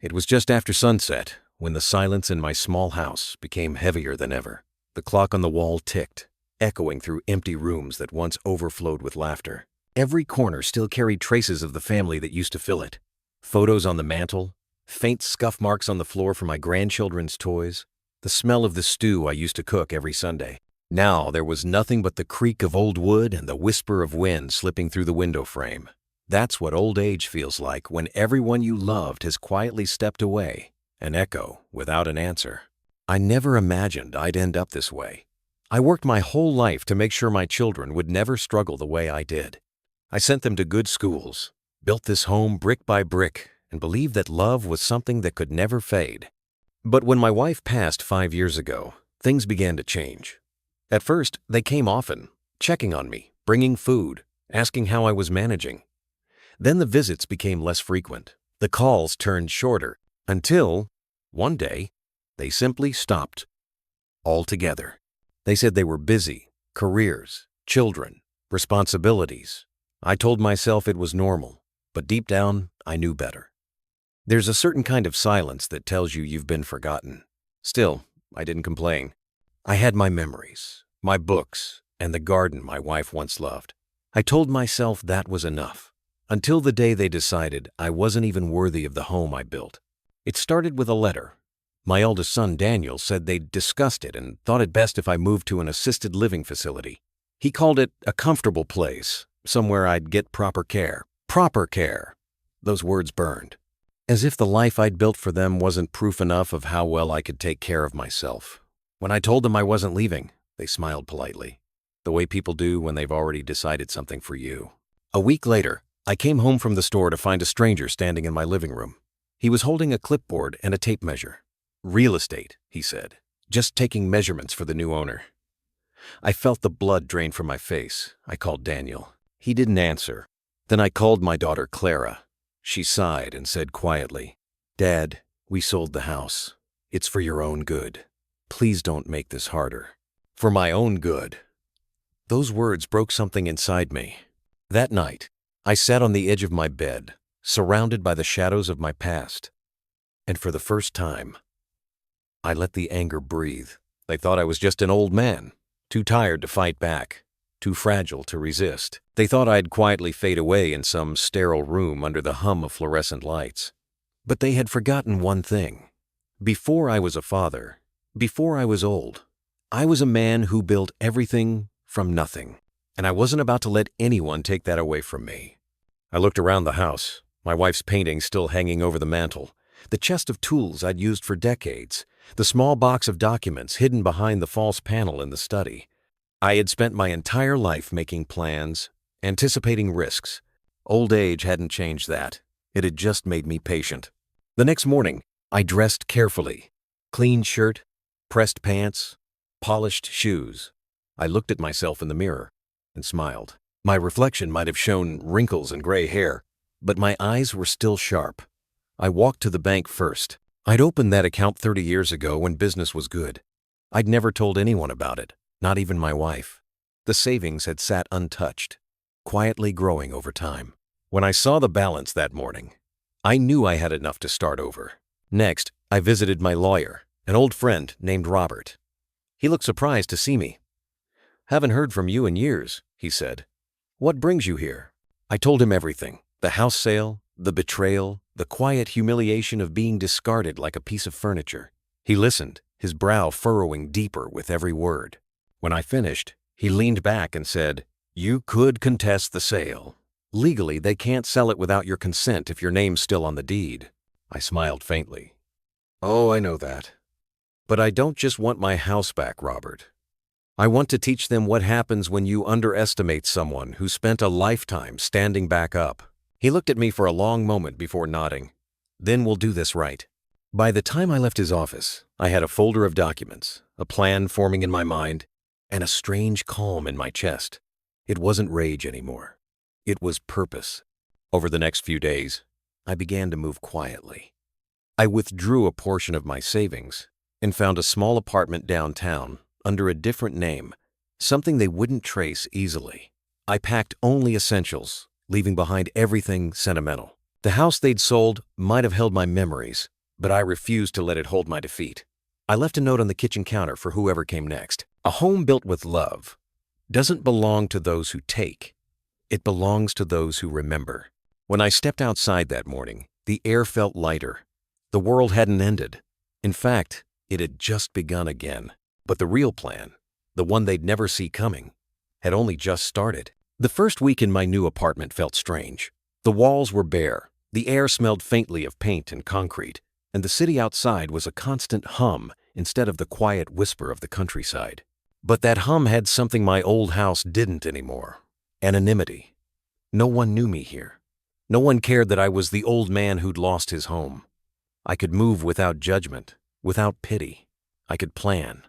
It was just after sunset when the silence in my small house became heavier than ever. The clock on the wall ticked, echoing through empty rooms that once overflowed with laughter. Every corner still carried traces of the family that used to fill it. Photos on the mantel, faint scuff marks on the floor from my grandchildren's toys, the smell of the stew I used to cook every Sunday. Now there was nothing but the creak of old wood and the whisper of wind slipping through the window frame. That's what old age feels like when everyone you loved has quietly stepped away, an echo without an answer. I never imagined I'd end up this way. I worked my whole life to make sure my children would never struggle the way I did. I sent them to good schools, built this home brick by brick, and believed that love was something that could never fade. But when my wife passed 5 years ago, things began to change. At first, they came often, checking on me, bringing food, asking how I was managing. Then the visits became less frequent. The calls turned shorter, until, one day, they simply stopped. Altogether. They said they were busy, careers, children, responsibilities. I told myself it was normal, but deep down, I knew better. There's a certain kind of silence that tells you you've been forgotten. Still, I didn't complain. I had my memories, my books, and the garden my wife once loved. I told myself that was enough, until the day they decided I wasn't even worthy of the home I built. It started with a letter. My eldest son, Daniel, said they'd discussed it and thought it best if I moved to an assisted living facility. He called it a comfortable place, somewhere I'd get proper care. Proper care. Those words burned. As if the life I'd built for them wasn't proof enough of how well I could take care of myself. When I told them I wasn't leaving, they smiled politely, the way people do when they've already decided something for you. A week later, I came home from the store to find a stranger standing in my living room. He was holding a clipboard and a tape measure. "Real estate," he said, "just taking measurements for the new owner." I felt the blood drain from my face. I called Daniel. He didn't answer. Then I called my daughter Clara. She sighed and said quietly, "Dad, we sold the house. It's for your own good. Please don't make this harder." For my own good. Those words broke something inside me. That night, I sat on the edge of my bed, surrounded by the shadows of my past. And for the first time, I let the anger breathe. They thought I was just an old man, too tired to fight back, too fragile to resist. They thought I'd quietly fade away in some sterile room under the hum of fluorescent lights. But they had forgotten one thing. Before I was a father, before I was old, I was a man who built everything from nothing. And I wasn't about to let anyone take that away from me. I looked around the house, my wife's painting still hanging over the mantel, the chest of tools I'd used for decades, the small box of documents hidden behind the false panel in the study. I had spent my entire life making plans, anticipating risks. Old age hadn't changed that. It had just made me patient. The next morning, I dressed carefully. Clean shirt, pressed pants, polished shoes. I looked at myself in the mirror and smiled. My reflection might have shown wrinkles and gray hair, but my eyes were still sharp. I walked to the bank first. I'd opened that account 30 years ago when business was good. I'd never told anyone about it, not even my wife. The savings had sat untouched, quietly growing over time. When I saw the balance that morning, I knew I had enough to start over. Next, I visited my lawyer, an old friend named Robert. He looked surprised to see me. "Haven't heard from you in years," he said. "What brings you here?" I told him everything. The house sale, the betrayal, the quiet humiliation of being discarded like a piece of furniture. He listened, his brow furrowing deeper with every word. When I finished, he leaned back and said, "You could contest the sale. Legally, they can't sell it without your consent if your name's still on the deed." I smiled faintly. "Oh, I know that. But I don't just want my house back, Robert. I want to teach them what happens when you underestimate someone who spent a lifetime standing back up." He looked at me for a long moment before nodding. "Then we'll do this right." By the time I left his office, I had a folder of documents, a plan forming in my mind, and a strange calm in my chest. It wasn't rage anymore. It was purpose. Over the next few days, I began to move quietly. I withdrew a portion of my savings and found a small apartment downtown under a different name, something they wouldn't trace easily. I packed only essentials, leaving behind everything sentimental. The house they'd sold might have held my memories, but I refused to let it hold my defeat. I left a note on the kitchen counter for whoever came next. A home built with love doesn't belong to those who take. It belongs to those who remember. When I stepped outside that morning, the air felt lighter. The world hadn't ended. In fact, it had just begun again. But the real plan, the one they'd never see coming, had only just started. The first week in my new apartment felt strange. The walls were bare, the air smelled faintly of paint and concrete, and the city outside was a constant hum instead of the quiet whisper of the countryside. But that hum had something my old house didn't anymore: anonymity. No one knew me here. No one cared that I was the old man who'd lost his home. I could move without judgment, without pity. I could plan.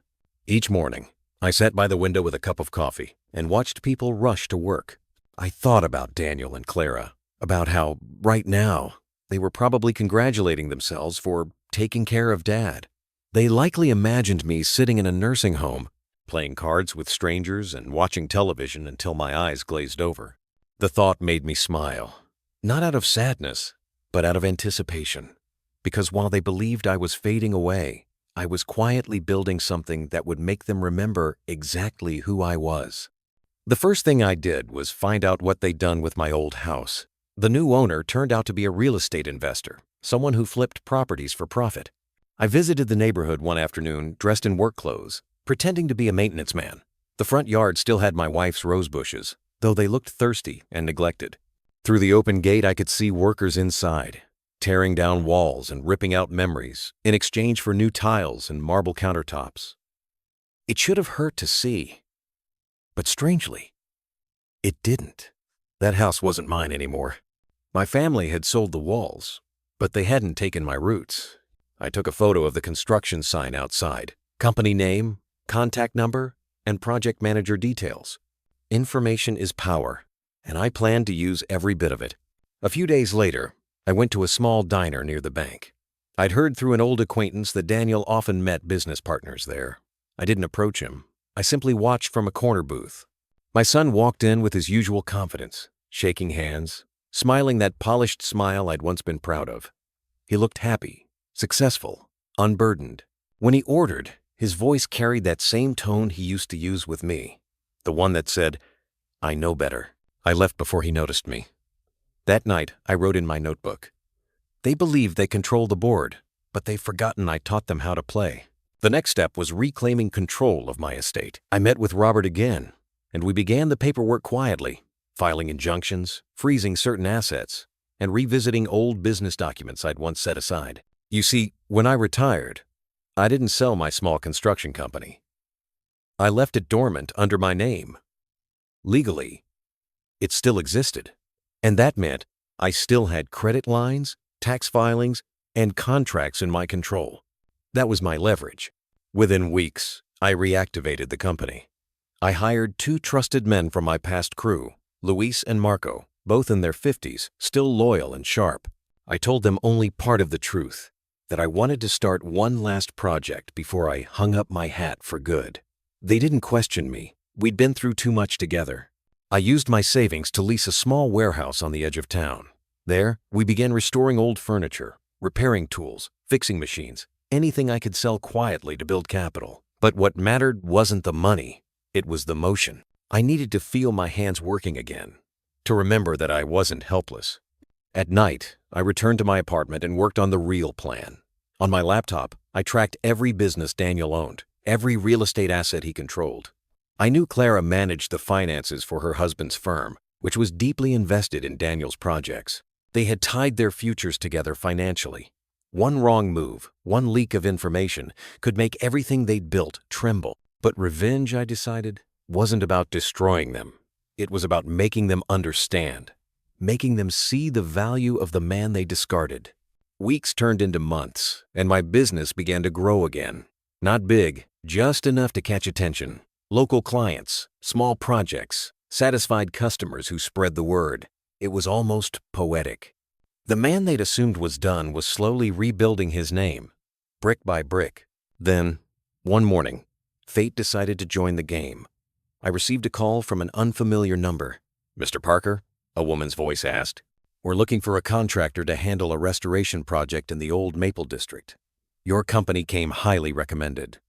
Each morning, I sat by the window with a cup of coffee and watched people rush to work. I thought about Daniel and Clara, about how, right now, they were probably congratulating themselves for taking care of Dad. They likely imagined me sitting in a nursing home, playing cards with strangers and watching television until my eyes glazed over. The thought made me smile, not out of sadness, but out of anticipation, because while they believed I was fading away, I was quietly building something that would make them remember exactly who I was. The first thing I did was find out what they'd done with my old house. The new owner turned out to be a real estate investor, someone who flipped properties for profit. I visited the neighborhood one afternoon dressed in work clothes, pretending to be a maintenance man. The front yard still had my wife's rose bushes, though they looked thirsty and neglected. Through the open gate I could see workers inside, tearing down walls and ripping out memories in exchange for new tiles and marble countertops. It should have hurt to see, but strangely, it didn't. That house wasn't mine anymore. My family had sold the walls, but they hadn't taken my roots. I took a photo of the construction sign outside, company name, contact number, and project manager details. Information is power, and I planned to use every bit of it. A few days later, I went to a small diner near the bank. I'd heard through an old acquaintance that Daniel often met business partners there. I didn't approach him. I simply watched from a corner booth. My son walked in with his usual confidence, shaking hands, smiling that polished smile I'd once been proud of. He looked happy, successful, unburdened. When he ordered, his voice carried that same tone he used to use with me, the one that said, "I know better." I left before he noticed me. That night, I wrote in my notebook, "They believe they control the board, but they've forgotten I taught them how to play." The next step was reclaiming control of my estate. I met with Robert again, and we began the paperwork quietly, filing injunctions, freezing certain assets, and revisiting old business documents I'd once set aside. You see, when I retired, I didn't sell my small construction company. I left it dormant under my name. Legally, it still existed. And that meant I still had credit lines, tax filings, and contracts in my control. That was my leverage. Within weeks, I reactivated the company. I hired 2 trusted men from my past crew, Luis and Marco, both in their 50s, still loyal and sharp. I told them only part of the truth, that I wanted to start one last project before I hung up my hat for good. They didn't question me. We'd been through too much together. I used my savings to lease a small warehouse on the edge of town. There, we began restoring old furniture, repairing tools, fixing machines, anything I could sell quietly to build capital. But what mattered wasn't the money, it was the motion. I needed to feel my hands working again, to remember that I wasn't helpless. At night, I returned to my apartment and worked on the real plan. On my laptop, I tracked every business Daniel owned, every real estate asset he controlled. I knew Clara managed the finances for her husband's firm, which was deeply invested in Daniel's projects. They had tied their futures together financially. One wrong move, one leak of information, could make everything they'd built tremble. But revenge, I decided, wasn't about destroying them. It was about making them understand, making them see the value of the man they discarded. Weeks turned into months, and my business began to grow again. Not big, just enough to catch attention. Local clients, small projects, satisfied customers who spread the word. It was almost poetic. The man they'd assumed was done was slowly rebuilding his name, brick by brick. Then, one morning, fate decided to join the game. I received a call from an unfamiliar number. "Mr. Parker?" a woman's voice asked. We're looking for a contractor to handle a restoration project in the old Maple District. Your company came highly recommended."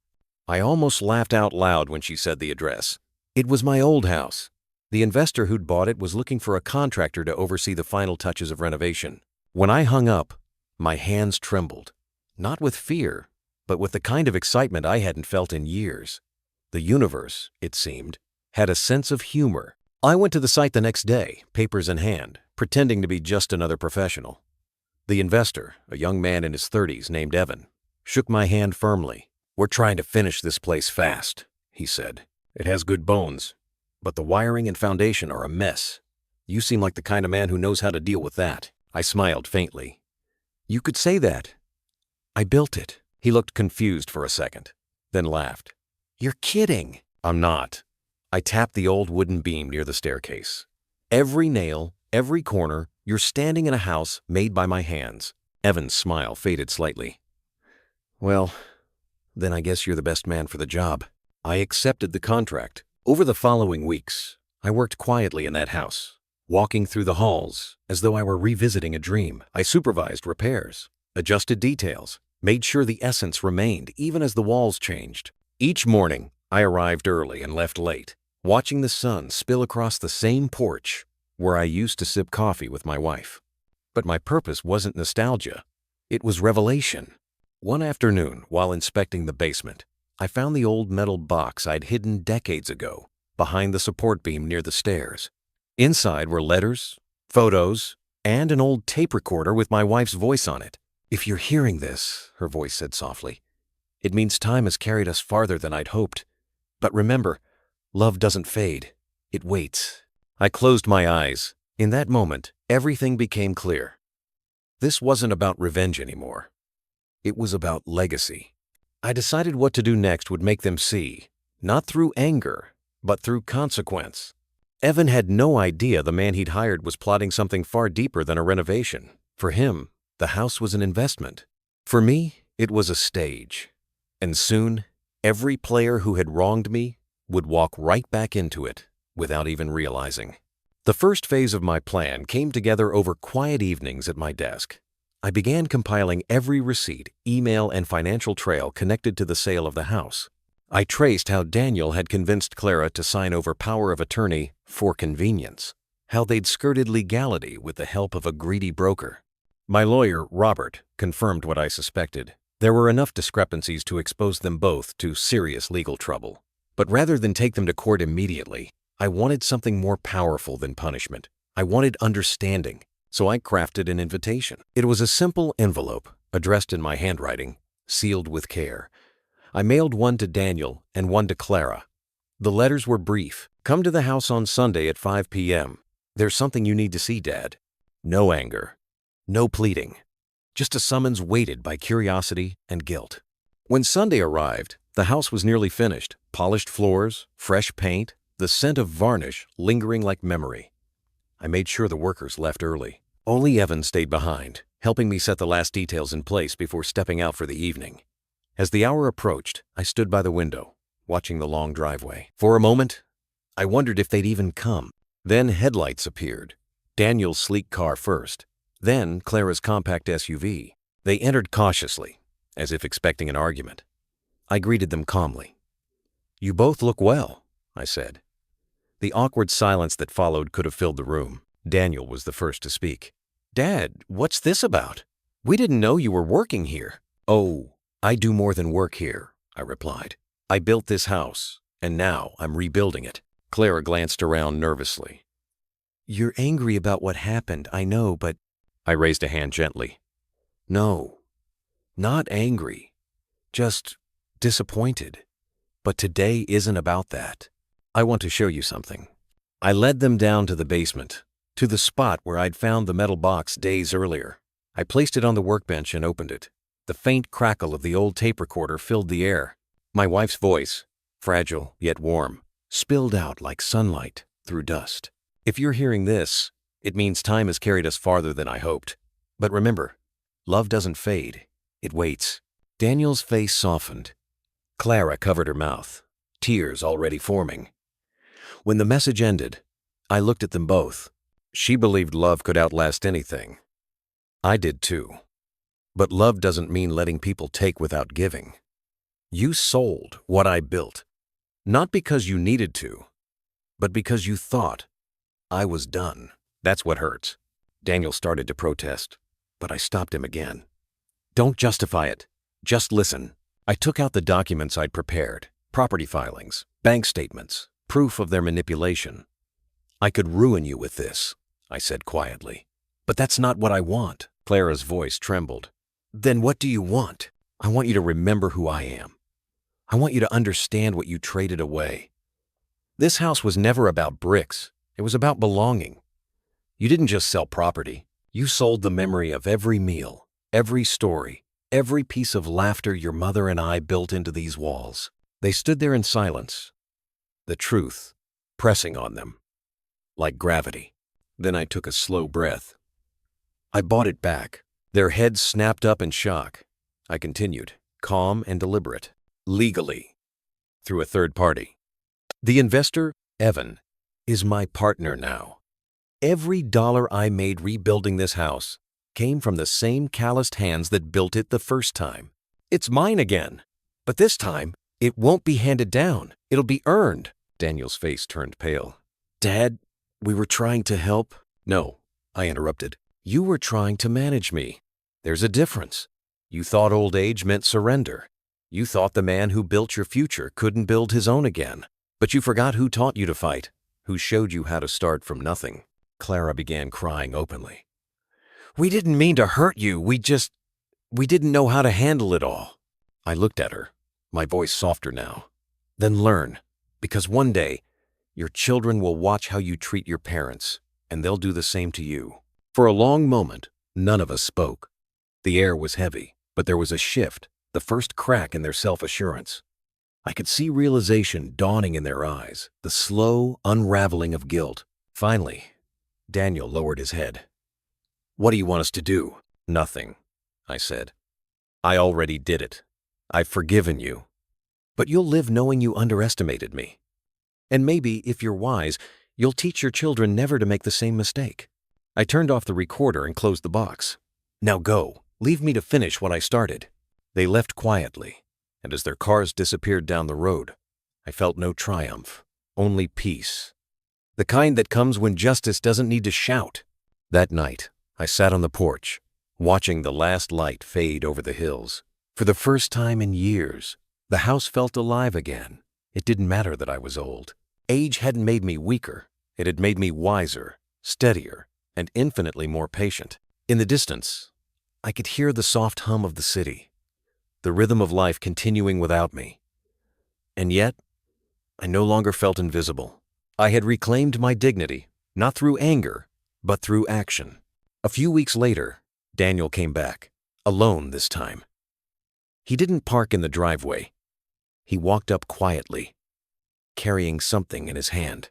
I almost laughed out loud when she said the address. It was my old house. The investor who'd bought it was looking for a contractor to oversee the final touches of renovation. When I hung up, my hands trembled, not with fear, but with the kind of excitement I hadn't felt in years. The universe, it seemed, had a sense of humor. I went to the site the next day, papers in hand, pretending to be just another professional. The investor, a young man in his 30s named Evan, shook my hand firmly. "We're trying to finish this place fast," he said. "It has good bones, but the wiring and foundation are a mess. You seem like the kind of man who knows how to deal with that." I smiled faintly. "You could say that. I built it." He looked confused for a second, then laughed. "You're kidding." "I'm not." I tapped the old wooden beam near the staircase. "Every nail, every corner, you're standing in a house made by my hands." Evan's smile faded slightly. "Well, then I guess you're the best man for the job." I accepted the contract. Over the following weeks, I worked quietly in that house, walking through the halls as though I were revisiting a dream. I supervised repairs, adjusted details, made sure the essence remained even as the walls changed. Each morning, I arrived early and left late, watching the sun spill across the same porch where I used to sip coffee with my wife. But my purpose wasn't nostalgia. It was revelation. One afternoon, while inspecting the basement, I found the old metal box I'd hidden decades ago behind the support beam near the stairs. Inside were letters, photos, and an old tape recorder with my wife's voice on it. "If you're hearing this," her voice said softly, "it means time has carried us farther than I'd hoped. But remember, love doesn't fade. It waits." I closed my eyes. In that moment, everything became clear. This wasn't about revenge anymore. It was about legacy. I decided what to do next would make them see, not through anger, but through consequence. Evan had no idea the man he'd hired was plotting something far deeper than a renovation. For him, the house was an investment. For me, it was a stage. And soon, every player who had wronged me would walk right back into it without even realizing. The first phase of my plan came together over quiet evenings at my desk. I began compiling every receipt, email, and financial trail connected to the sale of the house. I traced how Daniel had convinced Clara to sign over power of attorney for convenience, how they'd skirted legality with the help of a greedy broker. My lawyer, Robert, confirmed what I suspected. There were enough discrepancies to expose them both to serious legal trouble. But rather than take them to court immediately, I wanted something more powerful than punishment. I wanted understanding. So I crafted an invitation. It was a simple envelope, addressed in my handwriting, sealed with care. I mailed one to Daniel and one to Clara. The letters were brief. "Come to the house on Sunday at 5 p.m. There's something you need to see, Dad." No anger. No pleading. Just a summons weighted by curiosity and guilt. When Sunday arrived, the house was nearly finished. Polished floors, fresh paint, the scent of varnish lingering like memory. I made sure the workers left early. Only Evan stayed behind, helping me set the last details in place before stepping out for the evening. As the hour approached, I stood by the window, watching the long driveway. For a moment, I wondered if they'd even come. Then headlights appeared. Daniel's sleek car first, then Clara's compact SUV. They entered cautiously, as if expecting an argument. I greeted them calmly. "You both look well," I said. The awkward silence that followed could have filled the room. Daniel was the first to speak. "Dad, what's this about? We didn't know you were working here." "Oh, I do more than work here," I replied. "I built this house, and now I'm rebuilding it." Clara glanced around nervously. "You're angry about what happened, I know, but—" I raised a hand gently. "No, not angry, just disappointed. But today isn't about that. I want to show you something." I led them down to the basement, to the spot where I'd found the metal box days earlier. I placed it on the workbench and opened it. The faint crackle of the old tape recorder filled the air. My wife's voice, fragile yet warm, spilled out like sunlight through dust. "If you're hearing this, it means time has carried us farther than I hoped. But remember, love doesn't fade. It waits." Daniel's face softened. Clara covered her mouth, tears already forming. When the message ended, I looked at them both. She believed love could outlast anything. I did too. But love doesn't mean letting people take without giving. You sold what I built, not because you needed to, but because you thought I was done. That's what hurts. Daniel started to protest, but I stopped him again. Don't justify it. Just listen. I took out the documents I'd prepared, property filings, bank statements, proof of their manipulation. I could ruin you with this, I said quietly. But that's not what I want. Clara's voice trembled. Then what do you want? I want you to remember who I am. I want you to understand what you traded away. This house was never about bricks. It was about belonging. You didn't just sell property. You sold the memory of every meal, every story, every piece of laughter your mother and I built into these walls. They stood there in silence, the truth pressing on them, like gravity. Then I took a slow breath. I bought it back. Their heads snapped up in shock. I continued, calm and deliberate, legally, through a third party. The investor, Evan, is my partner now. Every dollar I made rebuilding this house came from the same calloused hands that built it the first time. It's mine again, but this time it won't be handed down. It'll be earned. Daniel's face turned pale. Dad, we were trying to help. No, I interrupted. You were trying to manage me. There's a difference. You thought old age meant surrender. You thought the man who built your future couldn't build his own again. But you forgot who taught you to fight, who showed you how to start from nothing. Clara began crying openly. We didn't mean to hurt you. We didn't know how to handle it all. I looked at her, my voice softer now. Then learn, because one day, your children will watch how you treat your parents, and they'll do the same to you. For a long moment, none of us spoke. The air was heavy, but there was a shift, the first crack in their self-assurance. I could see realization dawning in their eyes, the slow unraveling of guilt. Finally, Daniel lowered his head. What do you want us to do? Nothing, I said. I already did it. I've forgiven you. But you'll live knowing you underestimated me. And maybe, if you're wise, you'll teach your children never to make the same mistake. I turned off the recorder and closed the box. Now go. Leave me to finish what I started. They left quietly, and as their cars disappeared down the road, I felt no triumph, only peace. The kind that comes when justice doesn't need to shout. That night, I sat on the porch, watching the last light fade over the hills. For the first time in years, the house felt alive again. It didn't matter that I was old. Age hadn't made me weaker. It had made me wiser, steadier, and infinitely more patient. In the distance, I could hear the soft hum of the city, the rhythm of life continuing without me. And yet, I no longer felt invisible. I had reclaimed my dignity, not through anger, but through action. A few weeks later, Daniel came back, alone this time. He didn't park in the driveway. He walked up quietly, carrying something in his hand.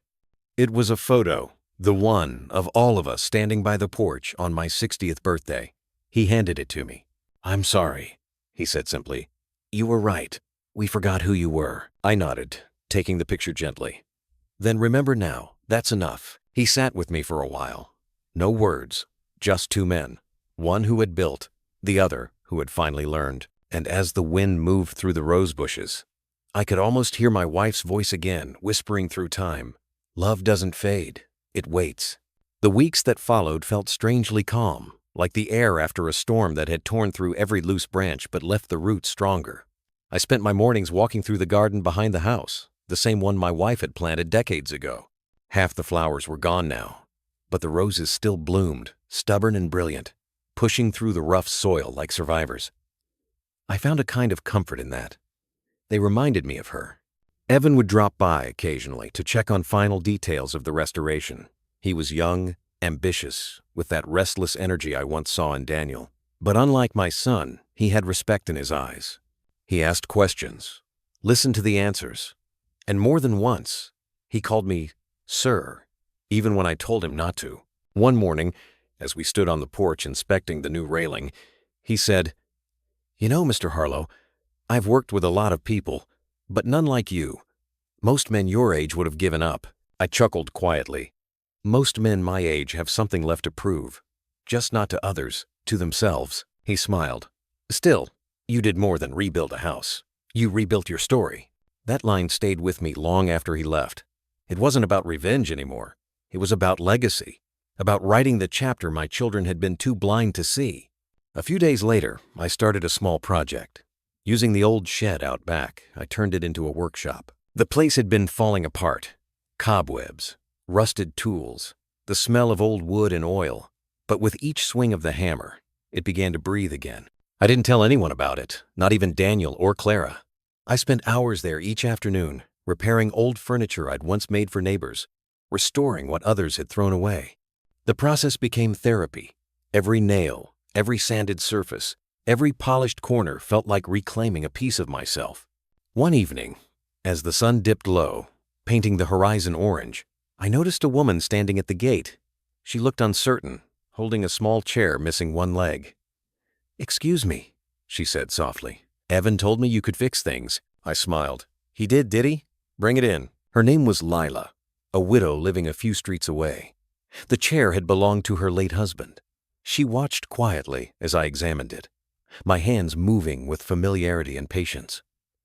It was a photo, the one of all of us standing by the porch on my 60th birthday. He handed it to me. I'm sorry, he said simply. You were right. We forgot who you were. I nodded, taking the picture gently. Then remember now, that's enough. He sat with me for a while. No words, just two men. One who had built, the other who had finally learned. And as the wind moved through the rose bushes, I could almost hear my wife's voice again, whispering through time. Love doesn't fade, it waits. The weeks that followed felt strangely calm, like the air after a storm that had torn through every loose branch but left the roots stronger. I spent my mornings walking through the garden behind the house, the same one my wife had planted decades ago. Half the flowers were gone now, but the roses still bloomed, stubborn and brilliant, pushing through the rough soil like survivors. I found a kind of comfort in that. They reminded me of her. Evan would drop by occasionally to check on final details of the restoration. He was young, ambitious, with that restless energy I once saw in Daniel. But unlike my son, he had respect in his eyes. He asked questions, listened to the answers, and more than once, he called me Sir, even when I told him not to. One morning, as we stood on the porch inspecting the new railing, he said, You know, Mr. Harlow, I've worked with a lot of people, but none like you. Most men your age would have given up. I chuckled quietly. Most men my age have something left to prove. Just not to others, to themselves. He smiled. Still, you did more than rebuild a house. You rebuilt your story. That line stayed with me long after he left. It wasn't about revenge anymore. It was about legacy. About writing the chapter my children had been too blind to see. A few days later, I started a small project. Using the old shed out back, I turned it into a workshop. The place had been falling apart. Cobwebs, rusted tools, the smell of old wood and oil. But with each swing of the hammer, it began to breathe again. I didn't tell anyone about it, not even Daniel or Clara. I spent hours there each afternoon, repairing old furniture I'd once made for neighbors, restoring what others had thrown away. The process became therapy. Every nail, every sanded surface, every polished corner felt like reclaiming a piece of myself. One evening, as the sun dipped low, painting the horizon orange, I noticed a woman standing at the gate. She looked uncertain, holding a small chair missing one leg. "Excuse me," she said softly. "Evan told me you could fix things." I smiled. "He did he? Bring it in." Her name was Lila, a widow living a few streets away. The chair had belonged to her late husband. She watched quietly as I examined it, my hands moving with familiarity and patience.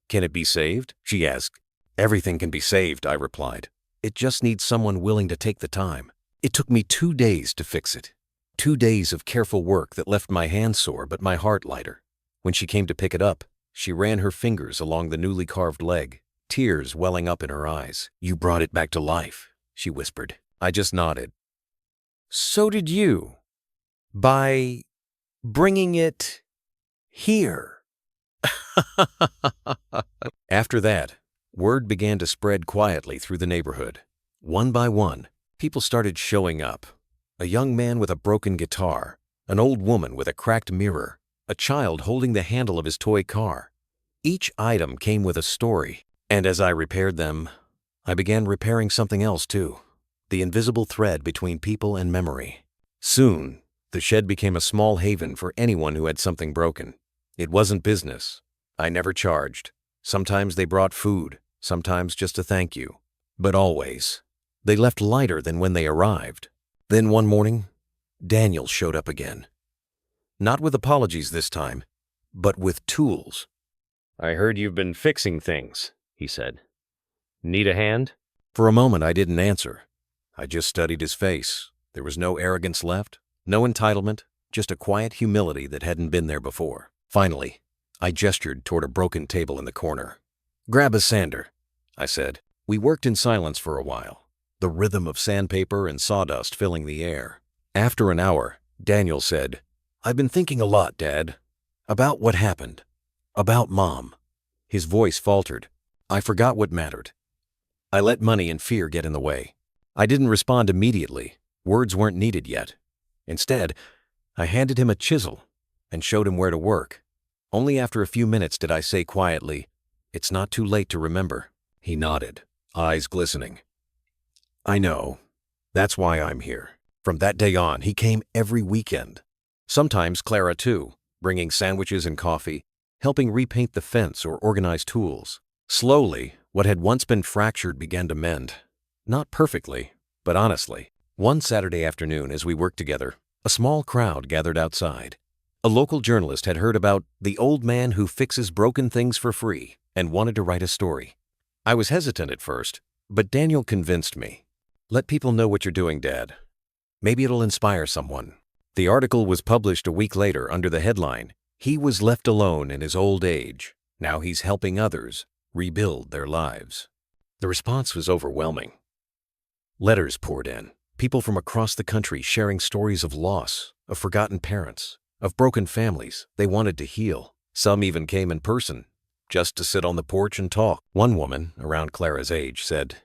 "Can it be saved?" she asked. "Everything can be saved," I replied. "It just needs someone willing to take the time." It took me 2 days to fix it. 2 days of careful work that left my hands sore but my heart lighter. When she came to pick it up, she ran her fingers along the newly carved leg, tears welling up in her eyes. "You brought it back to life," she whispered. I just nodded. "So did you. By bringing it here." After that, word began to spread quietly through the neighborhood. One by one, people started showing up. A young man with a broken guitar, an old woman with a cracked mirror, a child holding the handle of his toy car. Each item came with a story, and as I repaired them, I began repairing something else too, the invisible thread between people and memory. Soon, the shed became a small haven for anyone who had something broken. It wasn't business. I never charged. Sometimes they brought food, sometimes just a thank you. But always, they left lighter than when they arrived. Then one morning, Daniel showed up again. Not with apologies this time, but with tools. "I heard you've been fixing things," he said. "Need a hand?" For a moment I didn't answer. I just studied his face. There was no arrogance left, no entitlement, just a quiet humility that hadn't been there before. Finally, I gestured toward a broken table in the corner. "Grab a sander," I said. We worked in silence for a while, the rhythm of sandpaper and sawdust filling the air. After an hour, Daniel said, "I've been thinking a lot, Dad. About what happened. About Mom." His voice faltered. I forgot what mattered. I let money and fear get in the way. I didn't respond immediately. Words weren't needed yet. Instead, I handed him a chisel and showed him where to work. Only after a few minutes did I say quietly, "It's not too late to remember." He nodded, eyes glistening. "I know. That's why I'm here." From that day on, he came every weekend. Sometimes Clara too, bringing sandwiches and coffee, helping repaint the fence or organize tools. Slowly, what had once been fractured began to mend. Not perfectly, but honestly. One Saturday afternoon as we worked together, a small crowd gathered outside. A local journalist had heard about the old man who fixes broken things for free and wanted to write a story. I was hesitant at first, but Daniel convinced me. "Let people know what you're doing, Dad. Maybe it'll inspire someone." The article was published a week later under the headline, "He was left alone in his old age. Now he's helping others rebuild their lives." The response was overwhelming. Letters poured in, people from across the country sharing stories of loss, of forgotten parents, of broken families they wanted to heal. Some even came in person, just to sit on the porch and talk. One woman, around Clara's age, said,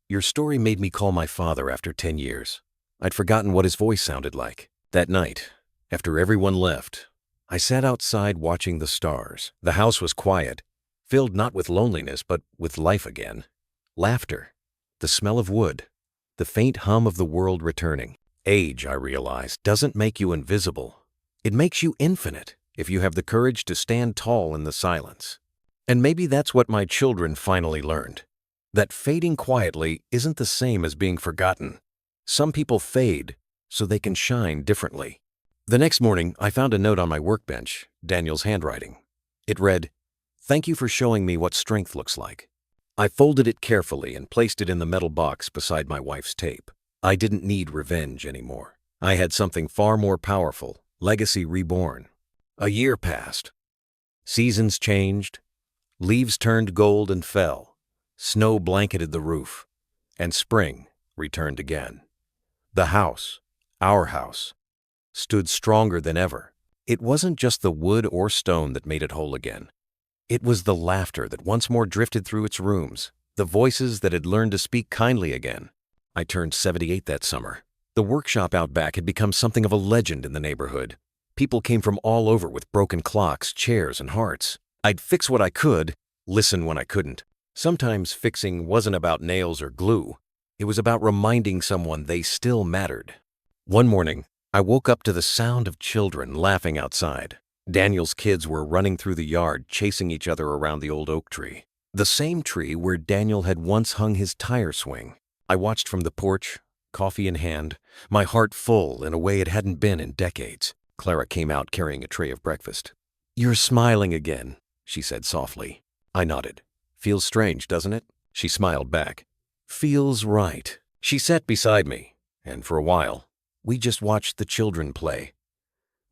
"Your story made me call my father after 10 years. I'd forgotten what his voice sounded like." That night, after everyone left, I sat outside watching the stars. The house was quiet, filled not with loneliness but with life again. Laughter, the smell of wood, the faint hum of the world returning. Age, I realized, doesn't make you invisible. It makes you infinite if you have the courage to stand tall in the silence. And maybe that's what my children finally learned. That fading quietly isn't the same as being forgotten. Some people fade so they can shine differently. The next morning, I found a note on my workbench, Daniel's handwriting. It read, "Thank you for showing me what strength looks like." I folded it carefully and placed it in the metal box beside my wife's tape. I didn't need revenge anymore. I had something far more powerful, legacy reborn. A year passed. Seasons changed. Leaves turned gold and fell. Snow blanketed the roof. And spring returned again. The house, our house, stood stronger than ever. It wasn't just the wood or stone that made it whole again. It was the laughter that once more drifted through its rooms, the voices that had learned to speak kindly again. I turned 78 that summer. The workshop out back had become something of a legend in the neighborhood. People came from all over with broken clocks, chairs, and hearts. I'd fix what I could, listen when I couldn't. Sometimes fixing wasn't about nails or glue. It was about reminding someone they still mattered. One morning, I woke up to the sound of children laughing outside. Daniel's kids were running through the yard, chasing each other around the old oak tree. The same tree where Daniel had once hung his tire swing. I watched from the porch, coffee in hand, my heart full in a way it hadn't been in decades. Clara came out carrying a tray of breakfast. "You're smiling again," she said softly. I nodded. "Feels strange, doesn't it?" She smiled back. "Feels right." She sat beside me, and for a while, we just watched the children play.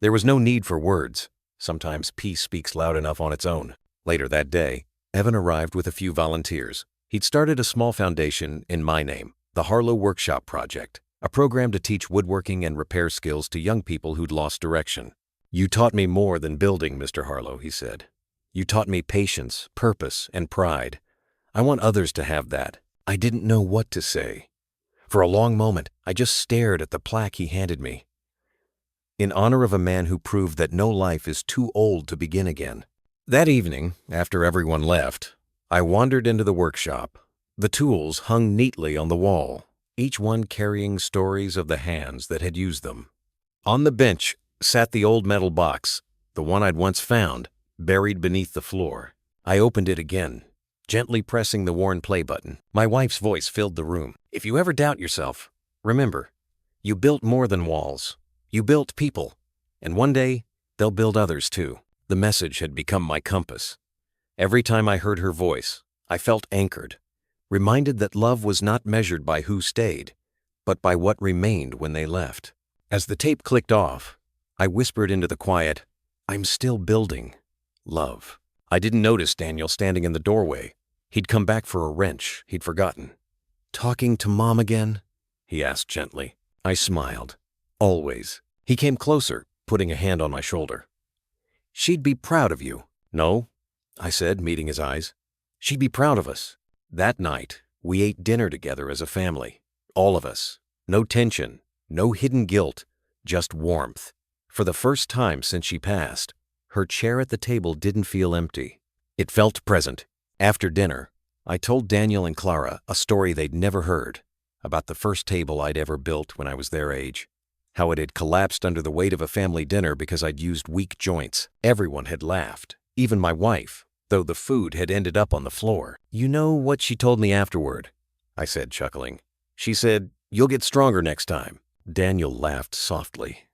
There was no need for words. Sometimes peace speaks loud enough on its own. Later that day, Evan arrived with a few volunteers. He'd started a small foundation in my name, the Harlow Workshop Project, a program to teach woodworking and repair skills to young people who'd lost direction. "You taught me more than building, Mr. Harlow," he said. "You taught me patience, purpose, and pride. I want others to have that." I didn't know what to say. For a long moment, I just stared at the plaque he handed me. In honor of a man who proved that no life is too old to begin again. That evening, after everyone left, I wandered into the workshop. The tools hung neatly on the wall, each one carrying stories of the hands that had used them. On the bench sat the old metal box, the one I'd once found, buried beneath the floor. I opened it again, gently pressing the worn play button. My wife's voice filled the room. "If you ever doubt yourself, remember, you built more than walls. You built people, and one day, they'll build others too." The message had become my compass. Every time I heard her voice, I felt anchored, reminded that love was not measured by who stayed, but by what remained when they left. As the tape clicked off, I whispered into the quiet, "I'm still building. Love." I didn't notice Daniel standing in the doorway. He'd come back for a wrench he'd forgotten. "Talking to Mom again?" he asked gently. I smiled. "Always." He came closer, putting a hand on my shoulder. "She'd be proud of you." "No," I said, meeting his eyes. "She'd be proud of us." That night, we ate dinner together as a family. All of us. No tension, no hidden guilt, just warmth. For the first time since she passed, her chair at the table didn't feel empty. It felt present. After dinner, I told Daniel and Clara a story they'd never heard, about the first table I'd ever built when I was their age. How it had collapsed under the weight of a family dinner because I'd used weak joints. Everyone had laughed, even my wife, though the food had ended up on the floor. "You know what she told me afterward?" I said, chuckling. "She said, 'You'll get stronger next time.'" Daniel laughed softly.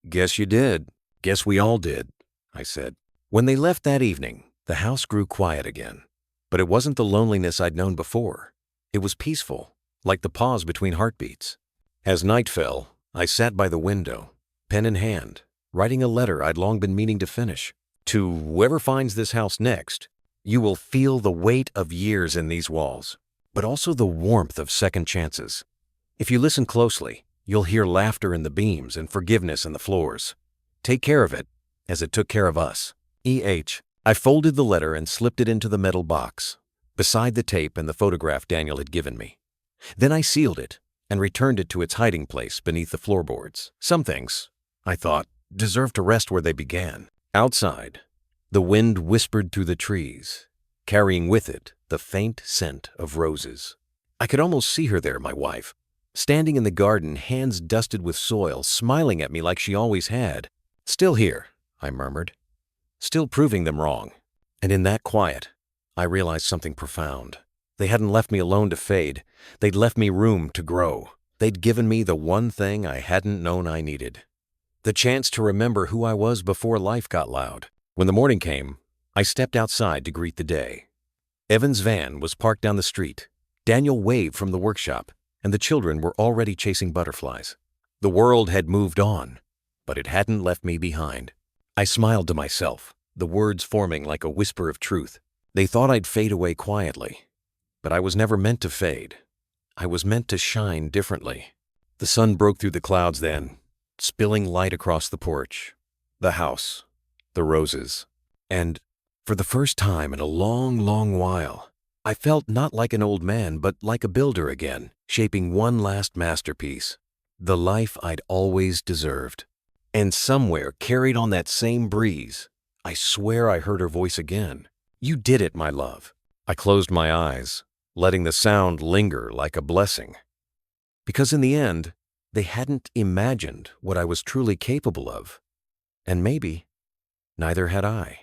"Guess you did. Guess we all did," I said. When they left that evening, the house grew quiet again. But it wasn't the loneliness I'd known before. It was peaceful, like the pause between heartbeats. As night fell, I sat by the window, pen in hand, writing a letter I'd long been meaning to finish. "To whoever finds this house next, you will feel the weight of years in these walls, but also the warmth of second chances. If you listen closely, you'll hear laughter in the beams and forgiveness in the floors. Take care of it, as it took care of us. E.H." I folded the letter and slipped it into the metal box, beside the tape and the photograph Daniel had given me. Then I sealed it and returned it to its hiding place beneath the floorboards. Some things, I thought, deserve to rest where they began. Outside, the wind whispered through the trees, carrying with it the faint scent of roses. I could almost see her there, my wife, standing in the garden, hands dusted with soil, smiling at me like she always had. "Still here," I murmured. "Still proving them wrong." And in that quiet, I realized something profound. They hadn't left me alone to fade. They'd left me room to grow. They'd given me the one thing I hadn't known I needed. The chance to remember who I was before life got loud. When the morning came, I stepped outside to greet the day. Evan's van was parked down the street. Daniel waved from the workshop, and the children were already chasing butterflies. The world had moved on, but it hadn't left me behind. I smiled to myself, the words forming like a whisper of truth. They thought I'd fade away quietly, but I was never meant to fade. I was meant to shine differently. The sun broke through the clouds then, spilling light across the porch, the house, the roses, and for the first time in a long, long while, I felt not like an old man, but like a builder again, shaping one last masterpiece, the life I'd always deserved. And somewhere, carried on that same breeze, I swear I heard her voice again. "You did it, my love." I closed my eyes, letting the sound linger like a blessing. Because in the end, they hadn't imagined what I was truly capable of. And maybe neither had I.